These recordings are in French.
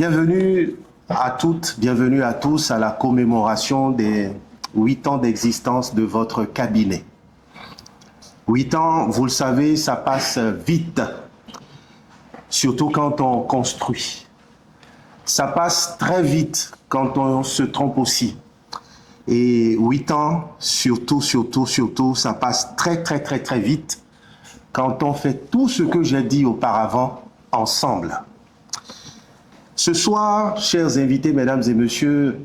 Bienvenue à toutes, bienvenue à tous à la commémoration des 8 ans d'existence de votre cabinet. 8 ans, vous le savez, ça passe vite, surtout quand on construit. Ça passe très vite quand on se trompe aussi. Et 8 ans, surtout, ça passe très vite quand on fait tout ce que j'ai dit auparavant ensemble. Ce soir, chers invités, mesdames et messieurs,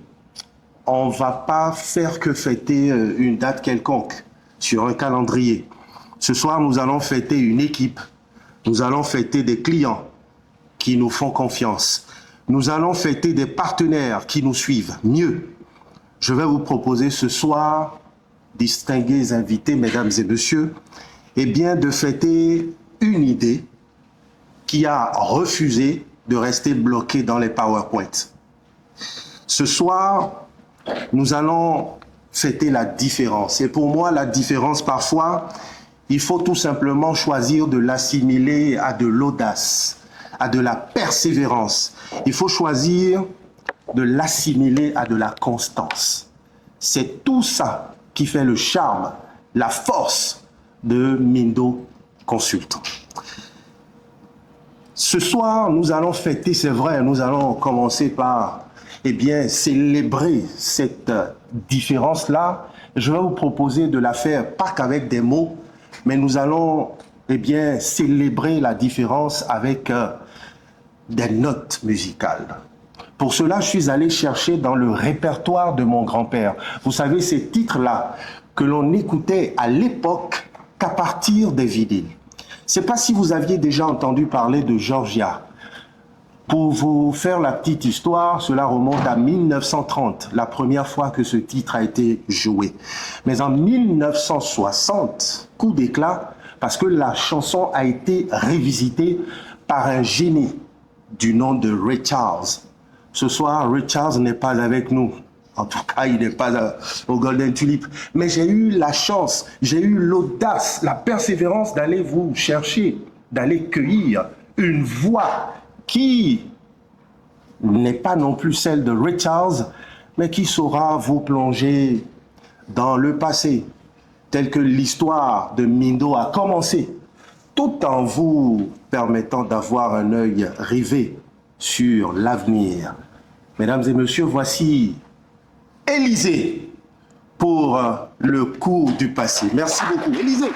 on ne va pas faire que fêter une date quelconque sur un calendrier. Ce soir, nous allons fêter une équipe. Nous allons fêter des clients qui nous font confiance. Nous allons fêter des partenaires qui nous suivent. Mieux, je vais vous proposer ce soir, distingués invités, mesdames et messieurs, eh bien de fêter une idée qui a refusé de rester bloquée dans les PowerPoints. Ce soir, nous allons fêter la différence. Et pour moi, la différence, parfois, il faut tout simplement choisir de l'assimiler à de l'audace, à de la persévérance. Il faut choisir de l'assimiler à de la constance. C'est tout ça qui fait le charme, la force de Mindo Consultant. Ce soir, nous allons fêter, c'est vrai, nous allons commencer par, célébrer cette différence-là. Je vais vous proposer de la faire pas qu'avec des mots, mais nous allons, célébrer la différence avec des notes musicales. Pour cela, je suis allé chercher dans le répertoire de mon grand-père. Vous savez, ces titres-là que l'on écoutait à l'époque qu'à partir des vinyles. Je ne sais pas si vous aviez déjà entendu parler de Georgia. Pour vous faire la petite histoire, cela remonte à 1930, la première fois que ce titre a été joué. Mais en 1960, coup d'éclat, parce que la chanson a été révisitée par un génie du nom de Ray Charles. Ce soir, Ray Charles n'est pas avec nous. En tout cas, il n'est pas au Golden Tulip. Mais j'ai eu la chance, j'ai eu l'audace, la persévérance d'aller vous chercher, d'aller cueillir une voix qui n'est pas non plus celle de Ray Charles, mais qui saura vous plonger dans le passé, tel que l'histoire de Mindo a commencé, tout en vous permettant d'avoir un œil rivé sur l'avenir. Mesdames et messieurs, voici Élisée pour le cours du passé. Merci beaucoup. Élisée.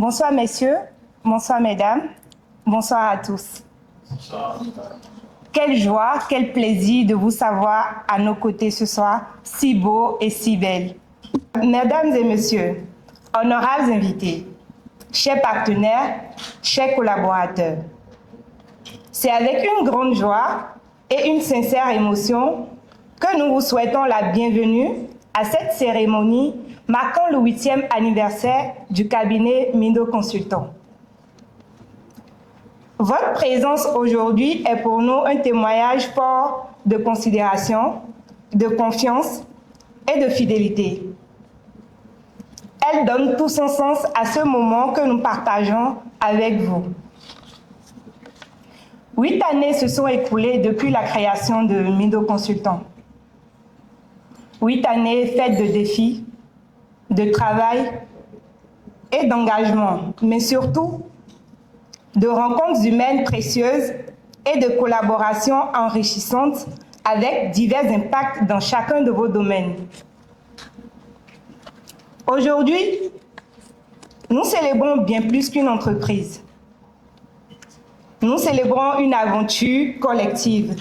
Bonsoir messieurs, bonsoir mesdames, bonsoir à tous. Bonsoir. Quelle joie, quel plaisir de vous savoir à nos côtés ce soir, si beau et si belle. Mesdames et messieurs, honorables invités, chers partenaires, chers collaborateurs, c'est avec une grande joie et une sincère émotion que nous vous souhaitons la bienvenue à cette cérémonie marquant le 8e anniversaire du cabinet Mindo Consultant. Votre présence aujourd'hui est pour nous un témoignage fort de considération, de confiance et de fidélité. Elle donne tout son sens à ce moment que nous partageons avec vous. 8 années se sont écoulées depuis la création de Mindo Consultant. 8 années faites de défis, de travail et d'engagement, mais surtout de rencontres humaines précieuses et de collaborations enrichissantes avec divers impacts dans chacun de vos domaines. Aujourd'hui, nous célébrons bien plus qu'une entreprise. Nous célébrons une aventure collective,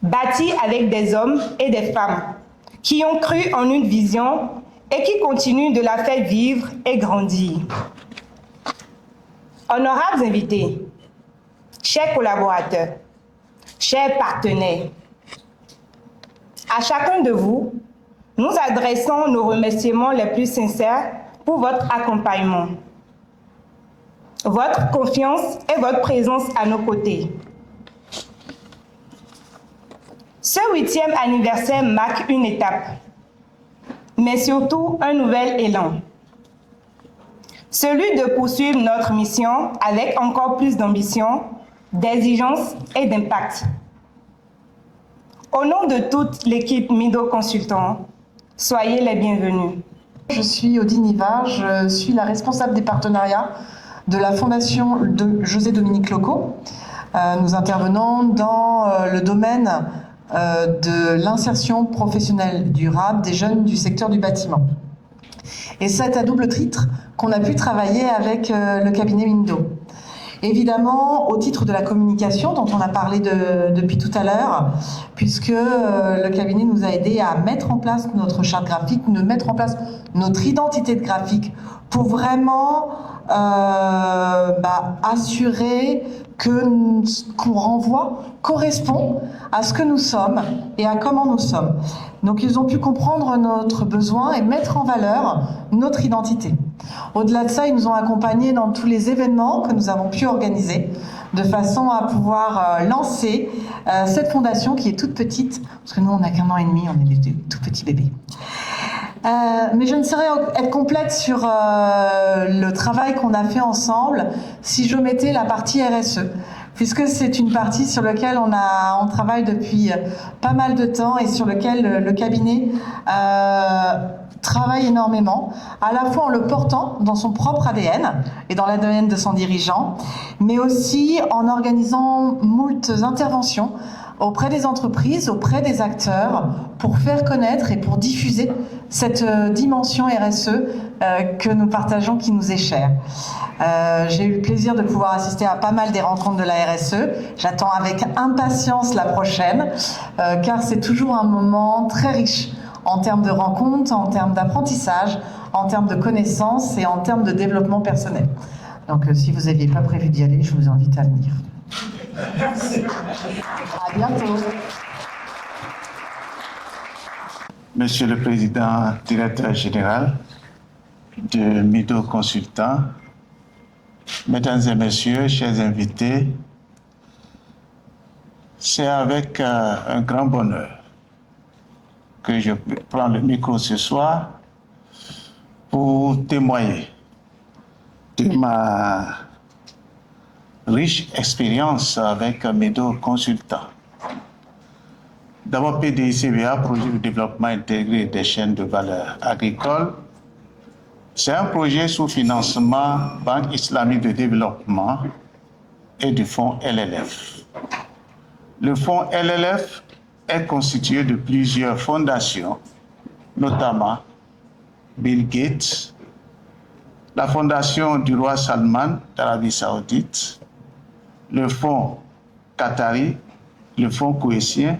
bâtie avec des hommes et des femmes qui ont cru en une vision et qui continue de la faire vivre et grandir. Honorables invités, chers collaborateurs, chers partenaires, à chacun de vous, nous adressons nos remerciements les plus sincères pour votre accompagnement, votre confiance et votre présence à nos côtés. Ce 8e anniversaire marque une étape, mais surtout un nouvel élan. Celui de poursuivre notre mission avec encore plus d'ambition, d'exigence et d'impact. Au nom de toute l'équipe Mido Consultant, soyez les bienvenus. Je suis Odine Ivar, je suis la responsable des partenariats de la Fondation de José-Dominique Locaux. Nous intervenons dans le domaine de l'insertion professionnelle durable des jeunes du secteur du bâtiment. Et c'est à double titre qu'on a pu travailler avec le cabinet Mindo. Évidemment, au titre de la communication dont on a parlé depuis tout à l'heure, puisque le cabinet nous a aidés à mettre en place notre charte graphique, de mettre en place notre identité de graphique pour vraiment assurer que ce qu'on renvoie correspond à ce que nous sommes et à comment nous sommes. Donc ils ont pu comprendre notre besoin et mettre en valeur notre identité. Au-delà de ça, ils nous ont accompagnés dans tous les événements que nous avons pu organiser de façon à pouvoir lancer cette fondation qui est toute petite, parce que nous on n'a qu'1 an et demi, on est des tout petits bébés. Mais je ne saurais être complète sur le travail qu'on a fait ensemble si je mettais la partie RSE, puisque c'est une partie sur laquelle on travaille depuis pas mal de temps et sur lequel le cabinet travaille énormément, à la fois en le portant dans son propre ADN et dans l'ADN de son dirigeant, mais aussi en organisant moult interventions auprès des entreprises, auprès des acteurs, pour faire connaître et pour diffuser cette dimension RSE que nous partageons, qui nous est chère. J'ai eu le plaisir de pouvoir assister à pas mal des rencontres de la RSE. J'attends avec impatience la prochaine, car c'est toujours un moment très riche en termes de rencontres, en termes d'apprentissage, en termes de connaissances et en termes de développement personnel. Donc si vous n'aviez pas prévu d'y aller, je vous invite à venir. À bientôt. Monsieur le Président, Directeur Général de Mido Consultant, Mesdames et Messieurs, chers invités, c'est avec un grand bonheur que je prends le micro ce soir pour témoigner de ma riche expérience avec Mido Consultant. D'abord, PDI-CVA, Projet de développement intégré des chaînes de valeur agricole. C'est un projet sous financement Banque islamique de développement et du fonds LLF. Le fonds LLF est constitué de plusieurs fondations, notamment Bill Gates, la fondation du roi Salman d'Arabie Saoudite, le fonds qatari, le fonds koweïtien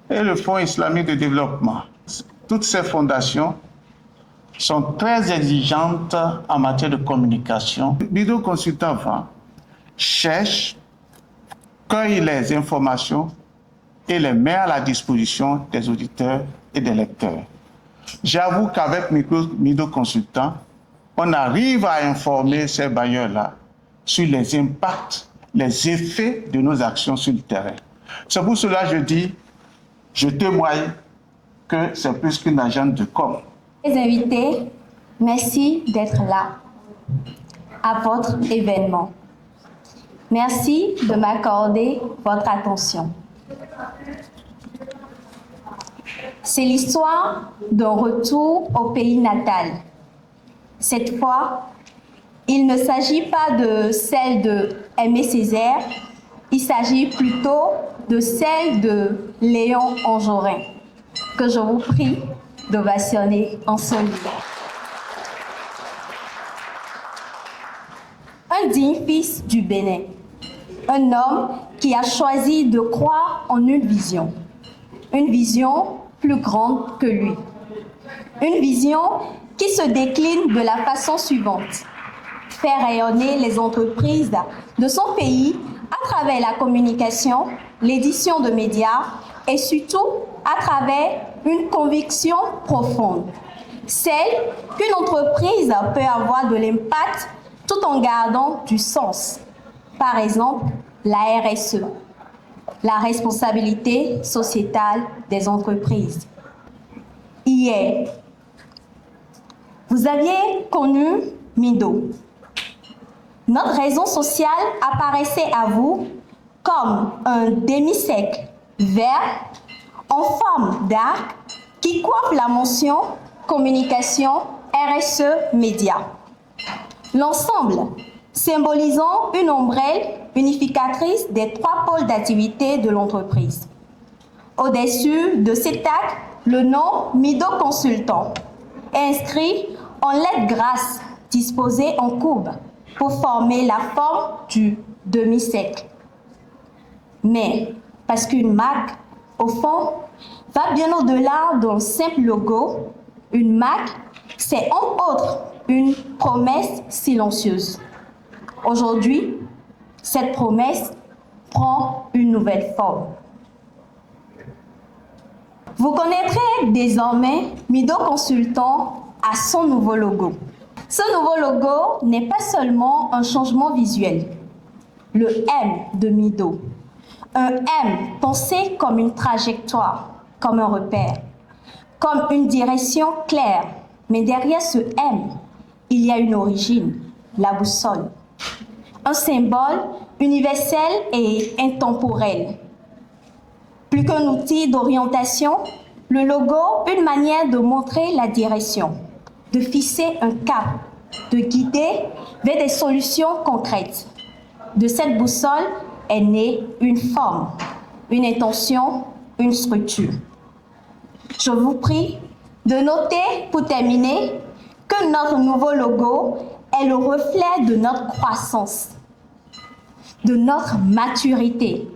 et le fonds islamique de développement. Toutes ces fondations sont très exigeantes en matière de communication. Mido Consultant cherche, cueille les informations et les met à la disposition des auditeurs et des lecteurs. J'avoue qu'avec Mido Consultant, on arrive à informer ces bailleurs-là sur les impacts, les effets de nos actions sur le terrain. C'est pour cela que je dis, je témoigne que c'est plus qu'une agence de com. Les invités, merci d'être là à votre événement. Merci de m'accorder votre attention. C'est l'histoire d'un retour au pays natal. Cette fois, il ne s'agit pas de celle de Aimé Césaire, il s'agit plutôt de celle de Léon Anjorin, que je vous prie d'ovationner en ce lieu. Un digne fils du Bénin, un homme qui a choisi de croire en une vision plus grande que lui, Une vision qui se décline de la façon suivante. Faire rayonner les entreprises de son pays à travers la communication, l'édition de médias et surtout à travers une conviction profonde. Celle qu'une entreprise peut avoir de l'impact tout en gardant du sens. Par exemple, la RSE, la responsabilité sociétale des entreprises. Hier, vous aviez connu Mido. Notre raison sociale apparaissait à vous comme un demi-cercle vert en forme d'arc qui coiffe la mention communication RSE média. L'ensemble symbolisant une ombrelle unificatrice des 3 pôles d'activité de l'entreprise. Au-dessus de cet arc, le nom Mido Consultant est inscrit en lettres grasses disposées en courbe pour former la forme du demi-cercle. Mais parce qu'une marque, au fond, va bien au-delà d'un simple logo, une marque, c'est entre autres une promesse silencieuse. Aujourd'hui, cette promesse prend une nouvelle forme. Vous connaîtrez désormais Mido Consultant à son nouveau logo. Ce nouveau logo n'est pas seulement un changement visuel. Le M de Mido. Un M pensé comme une trajectoire, comme un repère, comme une direction claire. Mais derrière ce M, il y a une origine, la boussole. Un symbole universel et intemporel. Plus qu'un outil d'orientation, le logo, une manière de montrer la direction, de fixer un cap, de guider vers des solutions concrètes. De cette boussole est née une forme, une intention, une structure. Je vous prie de noter, pour terminer, que notre nouveau logo est le reflet de notre croissance, de notre maturité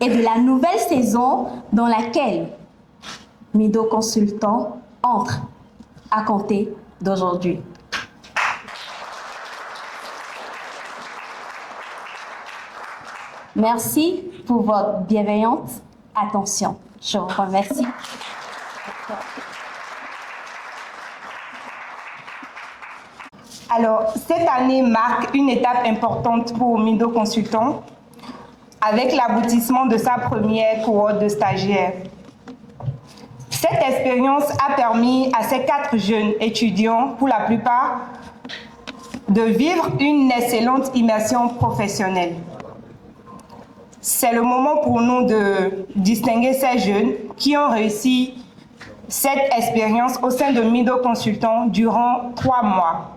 et de la nouvelle saison dans laquelle Mido Consultant entre à compter d'aujourd'hui. Merci pour votre bienveillante attention. Je vous remercie. Alors, cette année marque une étape importante pour Mido Consultant avec l'aboutissement de sa première cohorte de stagiaires. Cette expérience a permis à ces 4 jeunes étudiants, pour la plupart, de vivre une excellente immersion professionnelle. C'est le moment pour nous de distinguer ces jeunes qui ont réussi cette expérience au sein de Mido Consultant durant 3 mois.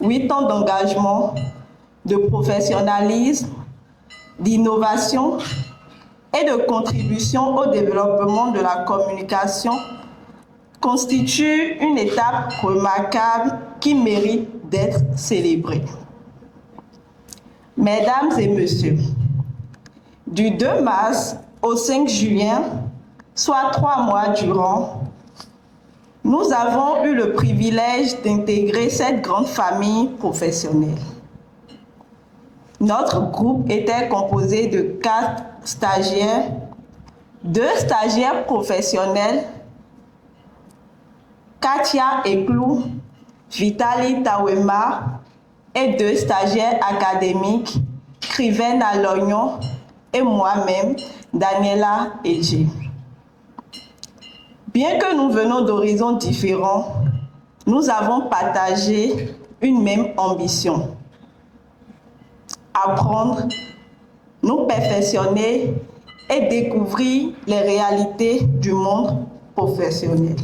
Huit ans d'engagement, de professionnalisme, d'innovation et de contribution au développement de la communication constituent une étape remarquable qui mérite d'être célébrée. Mesdames et messieurs, du 2 mars au 5 juin, soit 3 mois durant, nous avons eu le privilège d'intégrer cette grande famille professionnelle. Notre groupe était composé de 4 stagiaires, 2 stagiaires professionnels, Katia Eklou, Vitali Tawema, et 2 stagiaires académiques, Kriven Alognon et moi-même, Daniela Edji. Bien que nous venons d'horizons différents, nous avons partagé une même ambition: apprendre, nous perfectionner et découvrir les réalités du monde professionnel.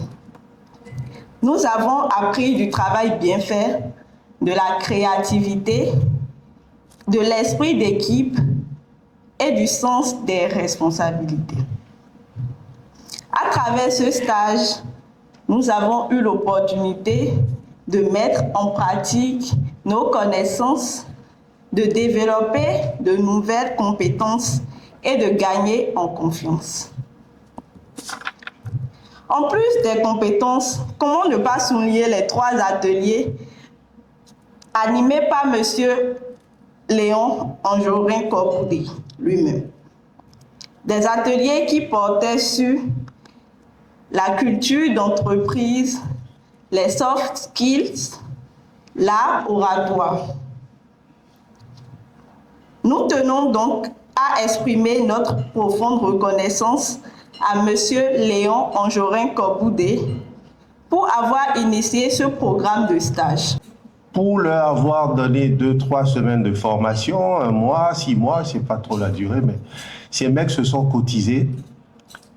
Nous avons appris du travail bien fait, de la créativité, de l'esprit d'équipe et du sens des responsabilités. À travers ce stage, nous avons eu l'opportunité de mettre en pratique nos connaissances, de développer de nouvelles compétences et de gagner en confiance. En plus des compétences, comment ne pas souligner les 3 ateliers animés par M. Léon Anjorin-Koboudé lui-même. Des ateliers qui portaient sur la culture d'entreprise, les soft skills, l'art oratoire. Nous tenons donc à exprimer notre profonde reconnaissance à M. Léon Anjorin-Koboudé pour avoir initié ce programme de stage. Pour leur avoir donné 2-3 semaines de formation, 1 mois, 6 mois, je ne sais pas trop la durée, mais ces mecs se sont cotisés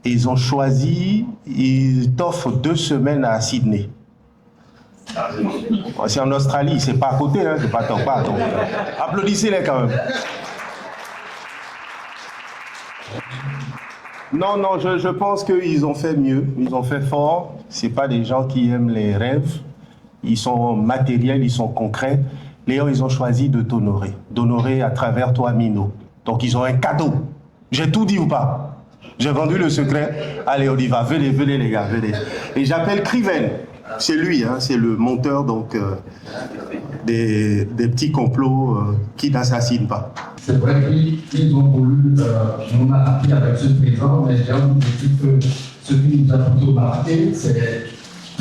et ils ont choisi, ils t'offrent 2 semaines à Sydney. C'est en Australie, c'est pas à côté, hein, c'est pas tant pas. Donc, applaudissez-les quand même. Non, je pense qu'ils ont fait mieux, ils ont fait fort. C'est pas des gens qui aiment les rêves. Ils sont matériels, ils sont concrets. Léon, ils ont choisi de t'honorer, d'honorer à travers toi, Mino. Donc, ils ont un cadeau. J'ai tout dit ou pas? J'ai vendu le secret. Allez, on y va. Venez les gars, venez. Et j'appelle Criven. C'est lui, hein, c'est le monteur donc, des petits complots qui n'assassinent pas. C'est vrai qu'ils ont voulu, on a appris avec ce présent, mais j'ai envie de dire que ce qui nous a plutôt marqué, c'est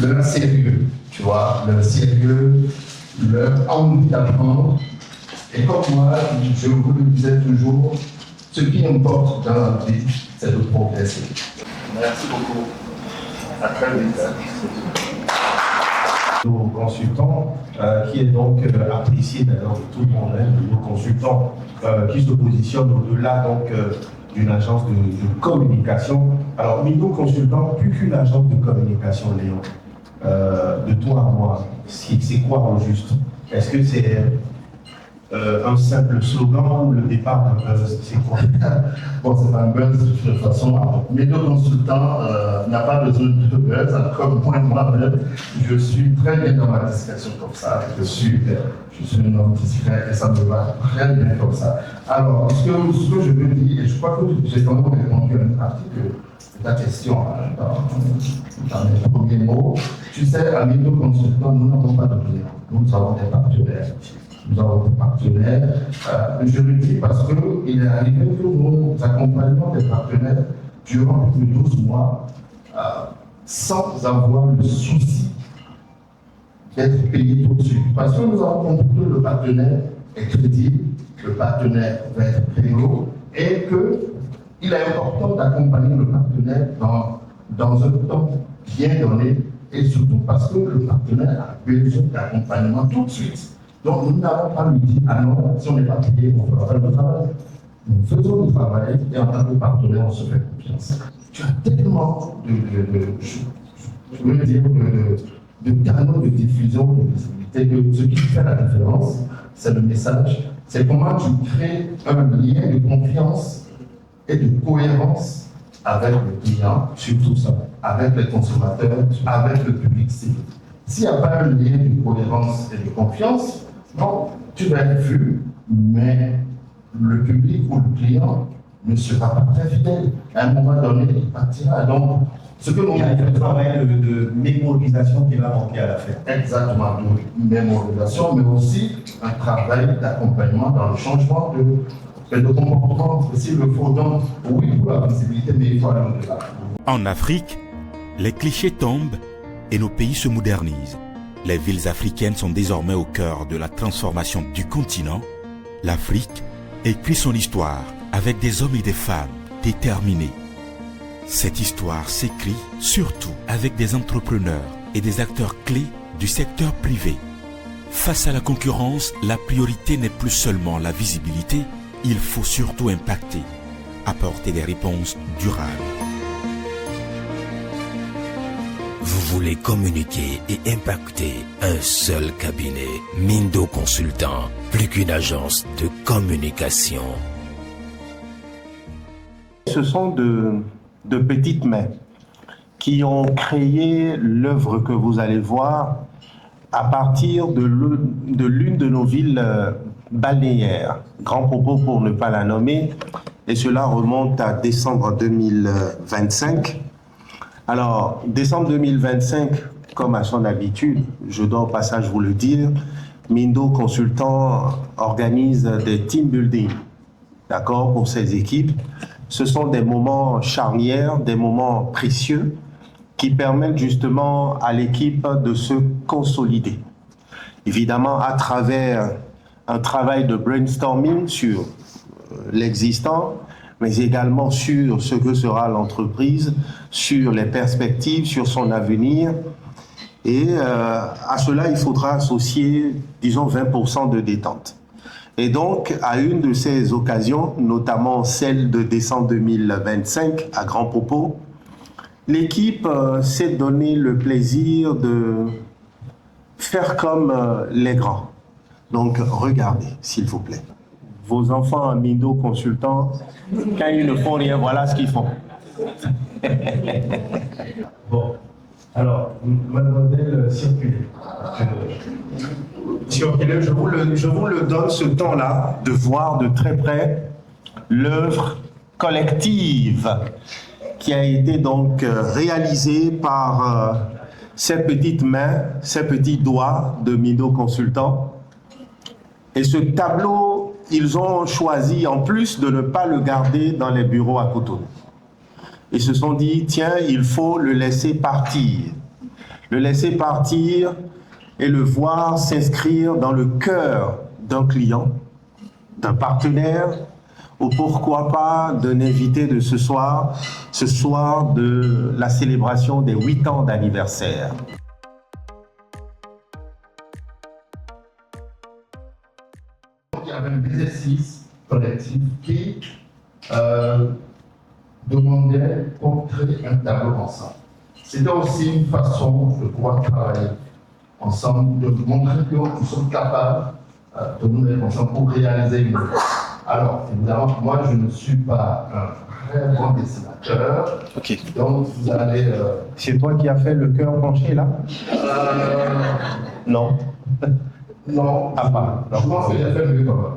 leur sérieux, tu vois, leur sérieux, leur envie d'apprendre. Et comme moi, je vous le disais toujours, ce qui importe dans la vie, c'est de progresser. Merci beaucoup. À très vite. Nos consultants, qui est donc apprécié d'ailleurs de tout le monde, hein, de nos consultants qui se positionnent au-delà donc d'une agence de communication. Alors, Mino Consultant, plus qu'une agence de communication, Léon, de toi à moi, c'est quoi au juste? Est-ce que c'est un simple slogan, le départ d'un buzz, c'est quoi? Bon, c'est pas un buzz de toute façon. Mino Consultant n'a pas besoin de buzz, comme moi-même, je suis très bien dans ma discrétion comme ça. Je suis un homme discret et ça me va très bien comme ça. Alors, ce que je veux dire, et je crois que j'ai quand même répondu à une partie de ta question dans mes premiers mots. Tu sais, à Mino Consultant, nous n'avons pas de clients, nous avons des partenaires. Nous avons des partenaires. Je le dis parce qu'il est arrivé que nous accompagnons des partenaires durant plus de 12 mois sans avoir le souci d'être payé tout de suite. Parce que nous avons compris que le partenaire est crédible, le partenaire va être prégnant et qu'il est important d'accompagner le partenaire dans un temps bien donné et surtout parce que le partenaire a besoin d'accompagnement tout de suite. Donc, nous n'avons pas lui dire, ah non, si on n'est pas payé, on ne fera pas le travail. Nous faisons le travail et en tant que partenaire, on se fait confiance. Tu as tellement de canaux de diffusion, de visibilité, que ce qui fait la différence, c'est le message. C'est comment tu crées un lien de confiance et de cohérence avec le client, surtout ça, avec les consommateurs, avec le public cible. S'il n'y a pas un lien de cohérence et de confiance, non, tu vas être vu, mais le public ou le client ne sera pas très fidèle. À un moment donné, il partira. Donc, ce que nous il y a un travail de mémorisation qui va manquer à la fin. Exactement, de mémorisation, mais aussi un travail d'accompagnement dans le changement de comportement, s'il le faut. Donc, oui, pour la visibilité, mais il faut aller au-delà. En Afrique, les clichés tombent et nos pays se modernisent. Les villes africaines sont désormais au cœur de la transformation du continent. L'Afrique écrit son histoire avec des hommes et des femmes déterminés. Cette histoire s'écrit surtout avec des entrepreneurs et des acteurs clés du secteur privé. Face à la concurrence, la priorité n'est plus seulement la visibilité, il faut surtout impacter, apporter des réponses durables. Vous voulez communiquer et impacter, un seul cabinet, Mindo Consultant, plus qu'une agence de communication. Ce sont de petites mains. qui ont créé l'œuvre que vous allez voir à partir de l'une de nos villes balnéaires. Grand propos pour ne pas la nommer, et cela remonte à décembre 2025. Alors, décembre 2025, comme à son habitude, je dois au passage vous le dire, Mindo Consultant organise des team building, d'accord, pour ses équipes. Ce sont des moments charnières, des moments précieux qui permettent justement à l'équipe de se consolider. Évidemment, à travers un travail de brainstorming sur l'existant, mais également sur ce que sera l'entreprise, sur les perspectives, sur son avenir. Et à cela, il faudra associer, disons, 20% de détente. Et donc, à une de ces occasions, notamment celle de décembre 2025 à Grand Popo, l'équipe s'est donné le plaisir de faire comme les grands. Donc, regardez, s'il vous plaît. Vos enfants à Mindo Consultant, quand ils ne font rien, voilà ce qu'ils font. Bon, alors, mademoiselle, circulez. Circulez, je vous le donne ce temps-là de voir de très près l'œuvre collective qui a été donc réalisée par ces petites mains, ces petits doigts de Mindo Consultant. Et ce tableau, ils ont choisi en plus de ne pas le garder dans les bureaux à Cotonou. Ils se sont dit, tiens, il faut le laisser partir. Le laisser partir et le voir s'inscrire dans le cœur d'un client, d'un partenaire, ou pourquoi pas d'un invité de ce soir de la célébration des 8 ans d'anniversaire. Il y avait un exercice collectif qui demandait qu'on crée un tableau ensemble. C'était aussi une façon de pouvoir travailler ensemble, de montrer que nous sommes capables de nous mettre ensemble pour réaliser une œuvre. Alors, évidemment, moi, je ne suis pas un très bon dessinateur. Ok. Donc, vous allez... C'est toi qui as fait le cœur penché, là? Non. Non. Ah, pas. Je pense qu'il a fait mieux quand même.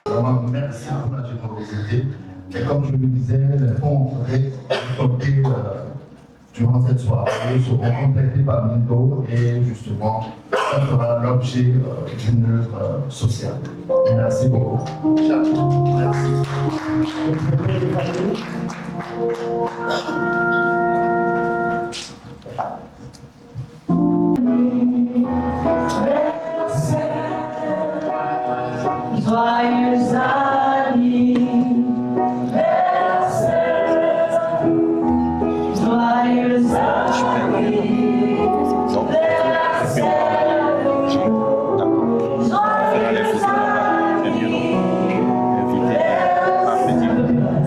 Vraiment, merci pour la générosité. Et comme je le disais, les fonds récoltés durant cette soirée seront complétés par Mindo et justement, ça fera l'objet d'une œuvre sociale. Merci beaucoup. Merci. Joyeux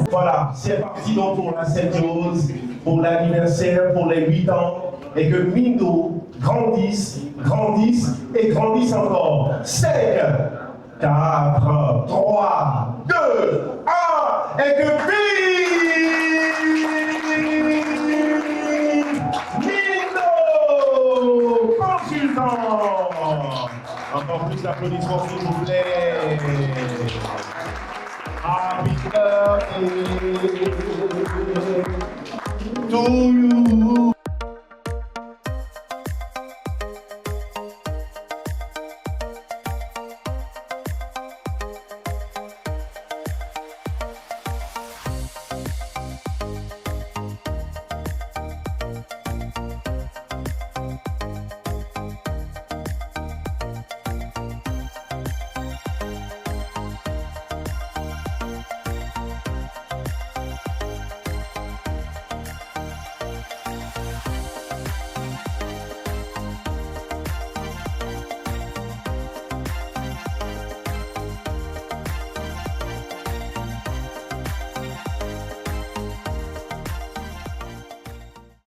Voilà, c'est parti donc pour la Sainte-Rose, pour l'anniversaire, pour les 8 ans, et que Mindo grandisse, grandisse et grandisse encore. 5, 4, 3, 2, 1, et que vive Mindo Consultant. Encore plus d'applaudissements s'il vous plaît. Happy birthday to you.